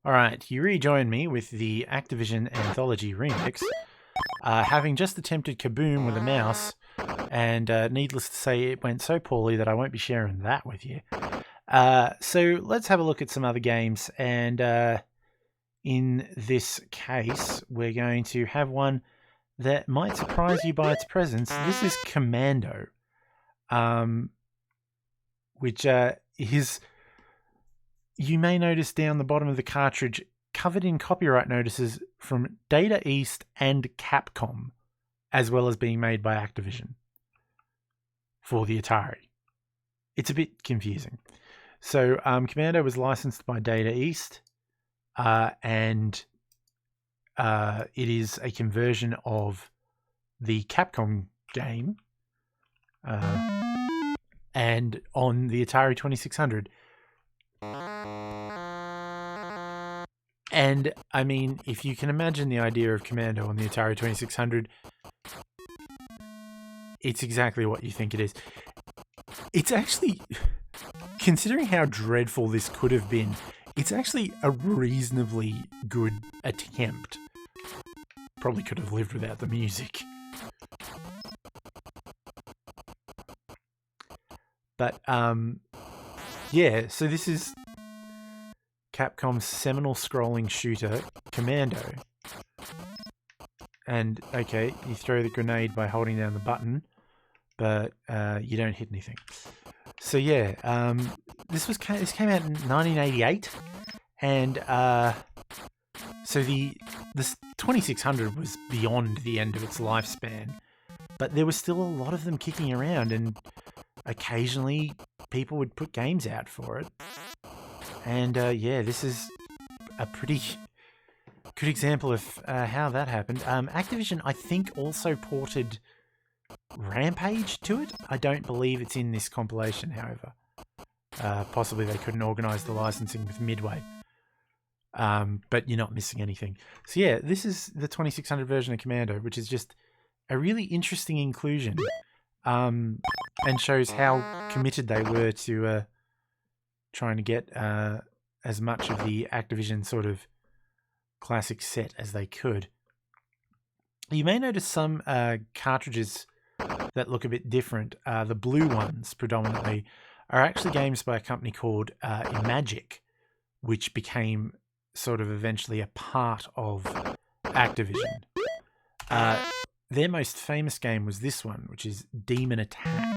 All right, you rejoin me with the Activision Anthology remix. Having just attempted Kaboom with a mouse, and needless to say, it went so poorly that I won't be sharing that with you. So let's have a look at some other games, and in this case, we're going to have one that might surprise you by its presence. This is Commando, which is... You may notice down the bottom of the cartridge, covered in copyright notices from Data East and Capcom, as well as being made by Activision for the Atari. It's a bit confusing. So Commando was licensed by Data East, and it is a conversion of the Capcom game, and on the Atari 2600. And, I mean, if you can imagine the idea of Commando on the Atari 2600, it's exactly what you think it is. It's actually, considering how dreadful this could have been, it's actually a reasonably good attempt. Probably could have lived without the music. But, yeah, so this is Capcom's seminal scrolling shooter, Commando. And, okay, you throw the grenade by holding down the button, but you don't hit anything. So, yeah, this came out in 1988, and so the 2600 was beyond the end of its lifespan, but there was still a lot of them kicking around, and occasionally people would put games out for it. And yeah, this is a pretty good example of how that happened. Activision, I think, also ported Rampage to it. I don't believe it's in this compilation, however. Possibly they couldn't organise the licensing with Midway. But you're not missing anything. So yeah, this is the 2600 version of Commando, which is just a really interesting inclusion. And shows how committed they were to trying to get as much of the Activision sort of classic set as they could. You may notice some cartridges that look a bit different. The blue ones, predominantly, are actually games by a company called Imagic, which became sort of eventually a part of Activision. Their most famous game was this one, which is Demon Attack.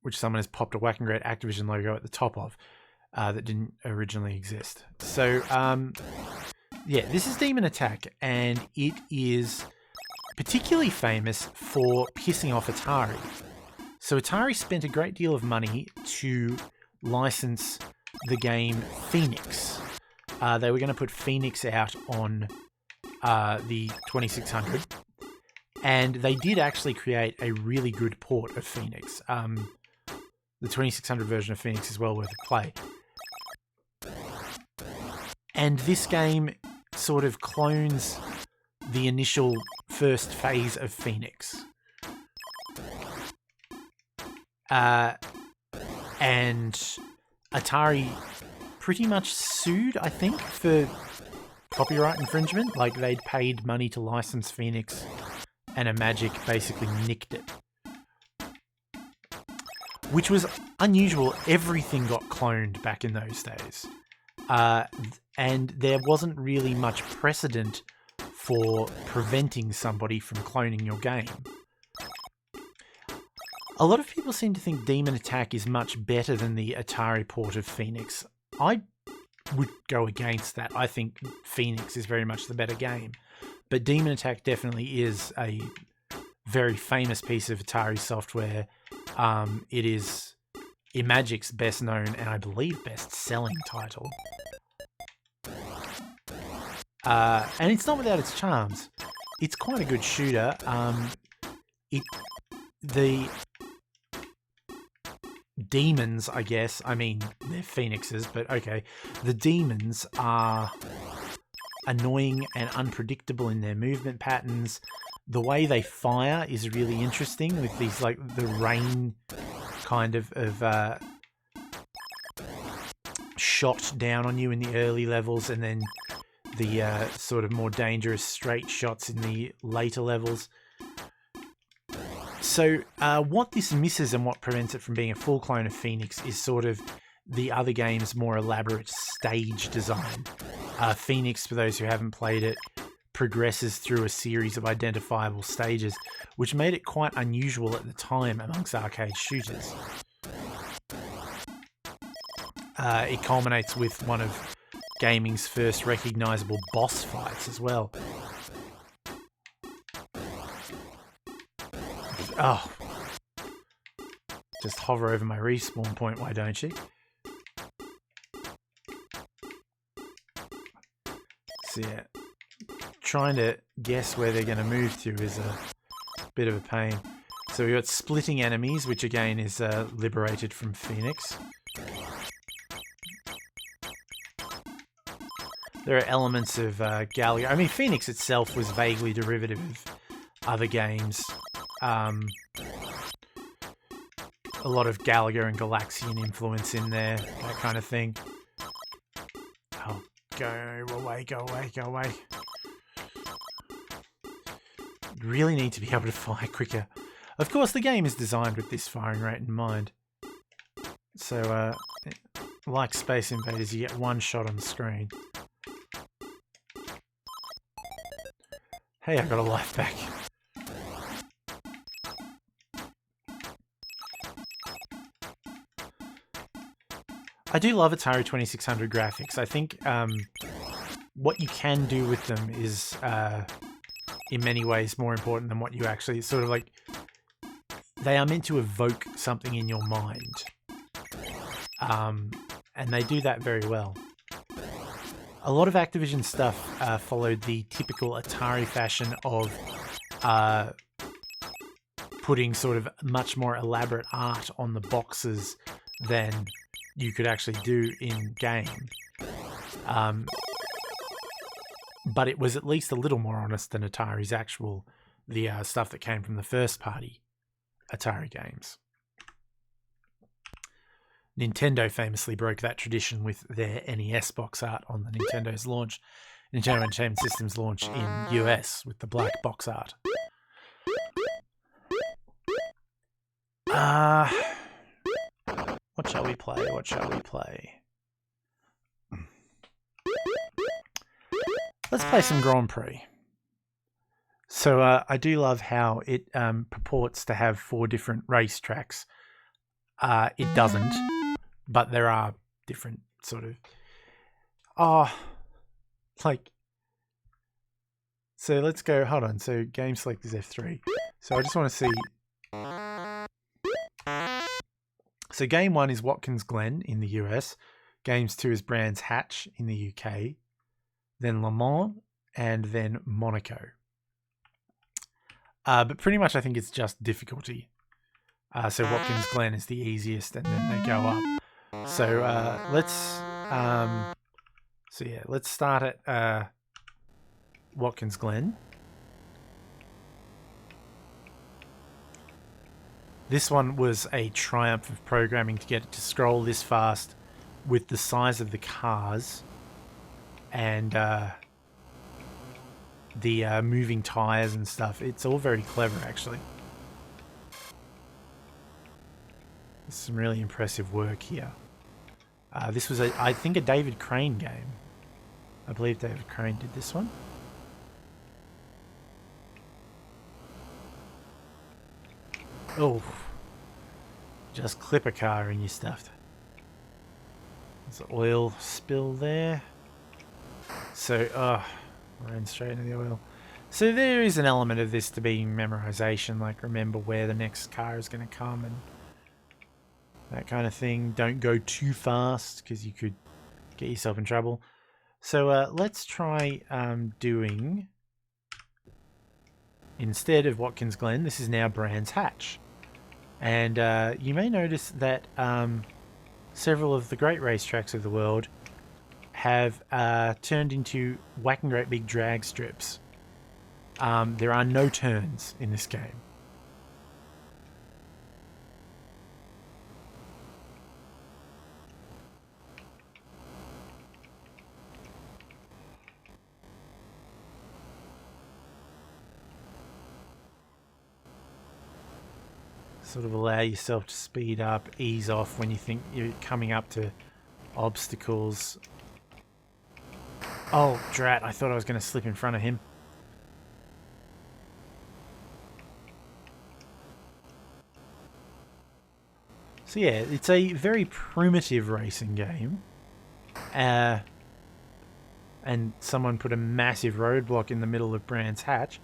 Which someone has popped a whacking great Activision logo at the top of, that didn't originally exist. So, yeah, this is Demon Attack, and it is particularly famous for pissing off Atari. So Atari spent a great deal of money to license the game Phoenix. They were going to put Phoenix out on the 2600, and they did actually create a really good port of Phoenix. The 2600 version of Phoenix is well worth a play. And this game sort of clones the initial first phase of Phoenix. And Atari pretty much sued, I think, for copyright infringement. Like, they'd paid money to license Phoenix, and Imagic basically nicked it. Which was unusual. Everything got cloned back in those days. And there wasn't really much precedent for preventing somebody from cloning your game. A lot of people seem to think Demon Attack is much better than the Atari port of Phoenix. I would go against that. I think Phoenix is very much the better game. But Demon Attack definitely is a very famous piece of Atari software. It is Imagic's best known and I believe best selling title. And it's not without its charms. It's quite a good shooter. The demons, I guess, I mean, they're phoenixes, but okay. The demons are annoying and unpredictable in their movement patterns. The way they fire is really interesting with these, like, the rain kind of shot down on you in the early levels, and then the sort of more dangerous straight shots in the later levels. So what this misses and what prevents it from being a full clone of Phoenix is sort of the other game's more elaborate stage design. Phoenix, for those who haven't played it, progresses through a series of identifiable stages, which made it quite unusual at the time amongst arcade shooters. It culminates with one of gaming's first recognisable boss fights as well. Oh. Just hover over my respawn point, why don't you? So yeah, trying to guess where they're going to move to is a bit of a pain. So we've got splitting enemies, which again is liberated from Phoenix. There are elements of Galaga. I mean, Phoenix itself was vaguely derivative of other games. A lot of Galaga and Galaxian influence in there, that kind of thing. Oh, go away, go away, go away. Really need to be able to fire quicker. Of course, the game is designed with this firing rate in mind. So, like Space Invaders, you get one shot on the screen. Hey, I got a life back. I do love Atari 2600 graphics. I think what you can do with them is in many ways more important than what you actually... Sort of like, they are meant to evoke something in your mind. And they do that very well. A lot of Activision stuff followed the typical Atari fashion of putting sort of much more elaborate art on the boxes than you could actually do in game. But it was at least a little more honest than Atari's actual, the stuff that came from the first party Atari games. Nintendo famously broke that tradition with their NES box art on the Nintendo Entertainment System's launch in US with the black box art. What shall we play? What shall we play? Let's play some Grand Prix. So I do love how it purports to have 4 different race tracks. It doesn't, but there are different sort of... So let's go... Hold on. So game select is F3. So I just want to see... So game 1 is Watkins Glen in the US. Games 2 is Brands Hatch in the UK. Then Le Mans, and then Monaco. But pretty much I think it's just difficulty. So Watkins Glen is the easiest, and then they go up. So let's start at Watkins Glen. This one was a triumph of programming to get it to scroll this fast with the size of the cars and the moving tires and stuff. It's all very clever, actually. There's some really impressive work here. This was, I think, a David Crane game. I believe David Crane did this one. Oh, just clip a car and you're stuffed. There's an oil spill there. So, ran straight into the oil. So there is an element of this to being memorization, like remember where the next car is going to come and that kind of thing. Don't go too fast because you could get yourself in trouble. So let's try doing, instead of Watkins Glen, this is now Brands Hatch. And you may notice that several of the great racetracks of the world have turned into whacking great big drag strips. There are no turns in this game. Sort of allow yourself to speed up, ease off when you think you're coming up to obstacles. Oh, drat, I thought I was going to slip in front of him. So yeah, it's a very primitive racing game. And someone put a massive roadblock in the middle of Brands Hatch.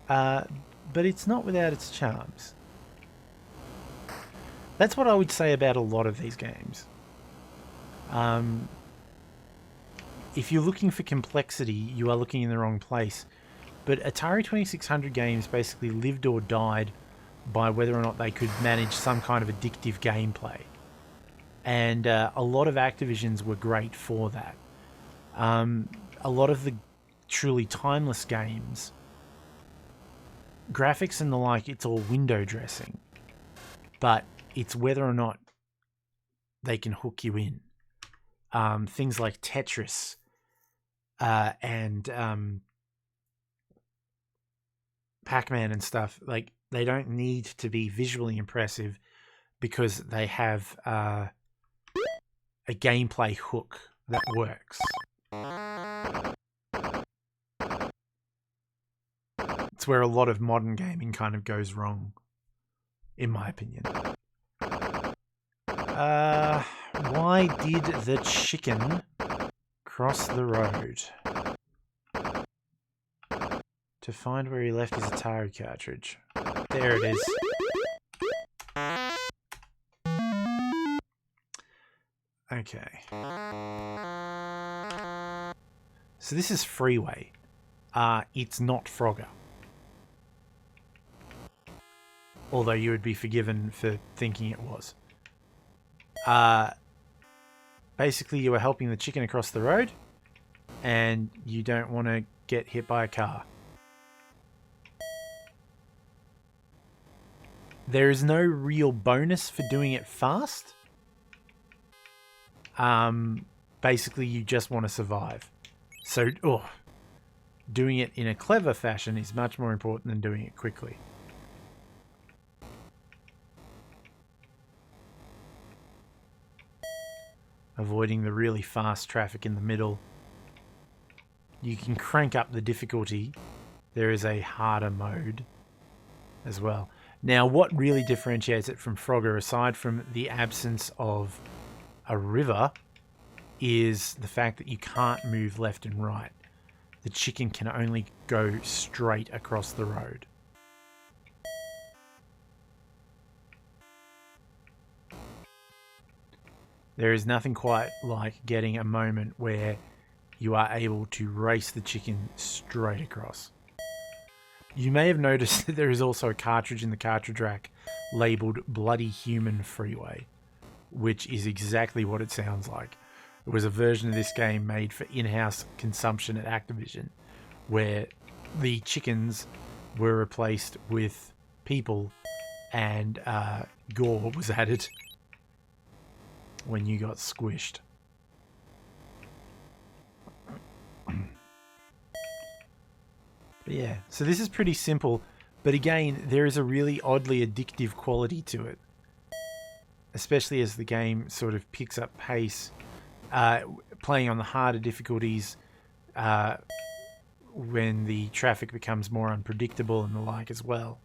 But it's not without its charms. That's what I would say about a lot of these games. If you're looking for complexity, you are looking in the wrong place. But Atari 2600 games basically lived or died by whether or not they could manage some kind of addictive gameplay. And a lot of Activision's were great for that. A lot of the truly timeless games, graphics and the like, it's all window dressing. But it's whether or not they can hook you in. Things like Tetris and Pac-Man and stuff, like, they don't need to be visually impressive because they have a gameplay hook that works. It's where a lot of modern gaming kind of goes wrong, in my opinion. Why did the chicken cross the road? To find where he left his Atari cartridge. There it is. Okay. So this is Freeway. It's not Frogger. Although you would be forgiven for thinking it was. Basically, you are helping the chicken across the road, and you don't want to get hit by a car. There is no real bonus for doing it fast. Basically, you just want to survive. So, doing it in a clever fashion is much more important than doing it quickly. Avoiding the really fast traffic in the middle. You can crank up the difficulty. There is a harder mode as well. Now, what really differentiates it from Frogger, aside from the absence of a river, is the fact that you can't move left and right. The chicken can only go straight across the road. There is nothing quite like getting a moment where you are able to race the chicken straight across. You may have noticed that there is also a cartridge in the cartridge rack labelled Bloody Human Freeway, which is exactly what it sounds like. It was a version of this game made for in-house consumption at Activision, where the chickens were replaced with people and gore was added when you got squished. But yeah, so this is pretty simple, but again, there is a really oddly addictive quality to it, especially as the game sort of picks up pace, playing on the harder difficulties when the traffic becomes more unpredictable and the like as well.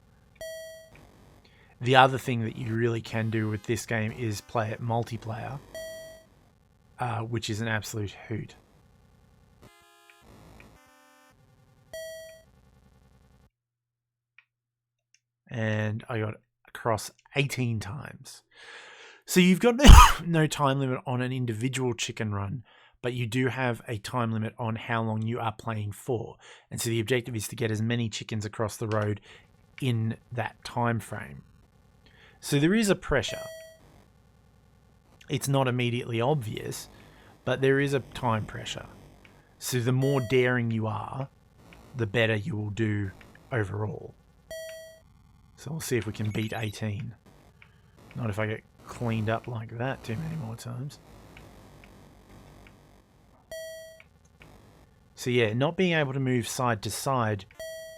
The other thing that you really can do with this game is play it multiplayer, which is an absolute hoot. And I got across 18 times. So you've got no time limit on an individual chicken run, but you do have a time limit on how long you are playing for. And so the objective is to get as many chickens across the road in that time frame. So there is a pressure. It's not immediately obvious, but there is a time pressure. So the more daring you are, the better you will do overall. So we'll see if we can beat 18. Not if I get cleaned up like that too many more times. So yeah, not being able to move side to side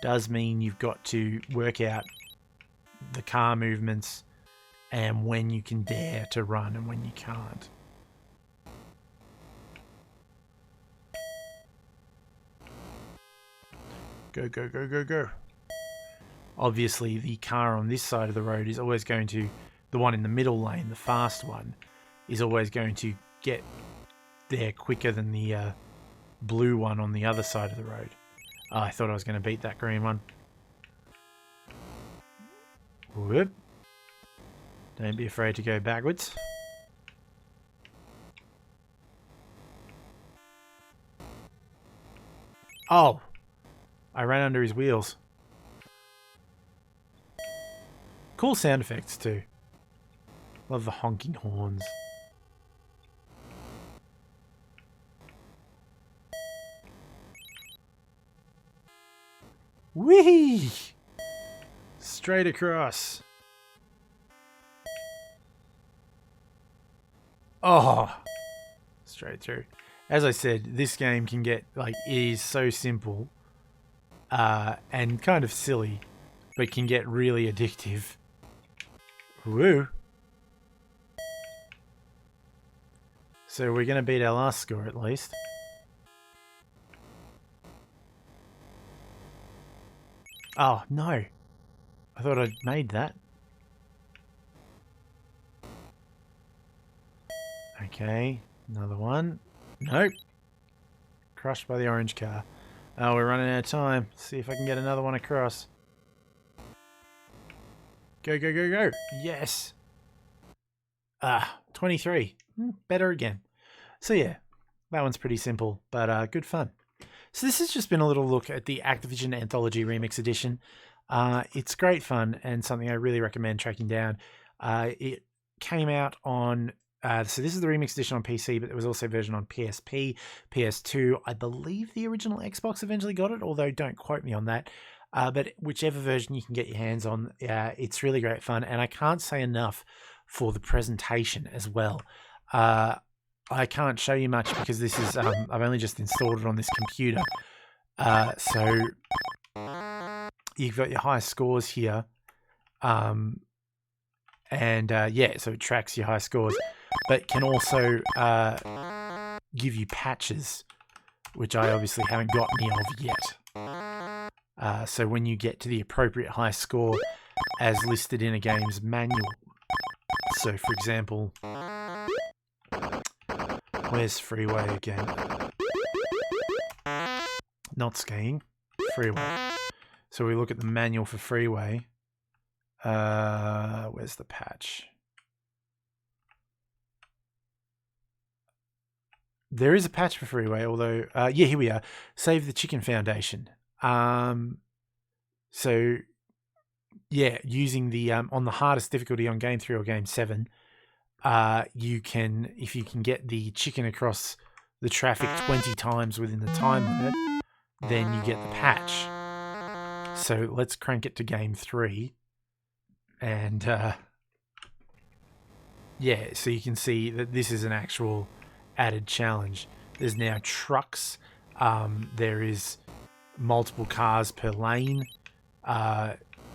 does mean you've got to work out the car movements and when you can dare to run and when you can't. Go, go, go, go, go. Obviously, the car on this side of the road is always going to, the one in the middle lane, the fast one, is always going to get there quicker than the blue one on the other side of the road. Oh, I thought I was going to beat that green one. Whoop. Don't be afraid to go backwards. Oh! I ran under his wheels. Cool sound effects too. Love the honking horns. Whee! Straight across. Oh! Straight through. As I said, this game can get, like, it is so simple and kind of silly, but can get really addictive. Woo! So we're going to beat our last score at least. Oh, no. I thought I'd made that. Okay, another one. Nope. Crushed by the orange car. Oh, we're running out of time. See if I can get another one across. Go, go, go, go. Yes. 23. Better again. So yeah, that one's pretty simple, but good fun. So this has just been a little look at the Activision Anthology Remix Edition. It's great fun and something I really recommend tracking down. It came out on... so this is the Remix Edition on PC, but there was also a version on PSP, PS2. I believe the original Xbox eventually got it, although don't quote me on that. But whichever version you can get your hands on, it's really great fun. And I can't say enough for the presentation as well. I can't show you much because this is, I've only just installed it on this computer. So you've got your high scores here. Yeah, so it tracks your high scores, but can also give you patches, which I obviously haven't got any of yet. So when you get to the appropriate high score as listed in a game's manual. So for example, where's freeway again? Not skiing, freeway. So we look at the manual for freeway. Where's the patch? There is a patch for freeway, although, yeah, here we are. Save the Chicken Foundation. So, yeah, using the, on the hardest difficulty on Game 3 or Game 7, you can, if you can get the chicken across the traffic 20 times within the time limit, then you get the patch. So let's crank it to Game 3. And, yeah, so you can see that this is an actual added challenge. There's now trucks. There is multiple cars per lane.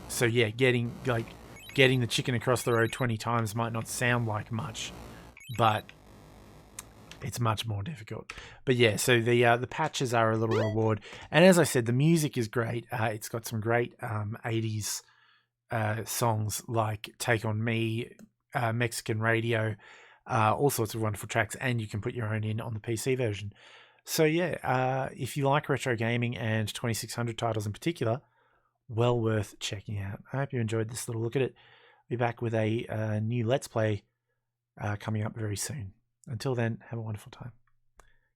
So yeah, getting the chicken across the road 20 times might not sound like much, but it's much more difficult. But yeah, so the patches are a little reward. And as I said, the music is great. It's got some great 80s songs like Take On Me, Mexican Radio, all sorts of wonderful tracks, and you can put your own in on the PC version. So yeah, if you like retro gaming and 2600 titles in particular, well worth checking out. I hope you enjoyed this little look at it. Be back with a new Let's Play coming up very soon. Until then, have a wonderful time.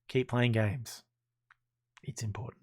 Keep playing games. It's important.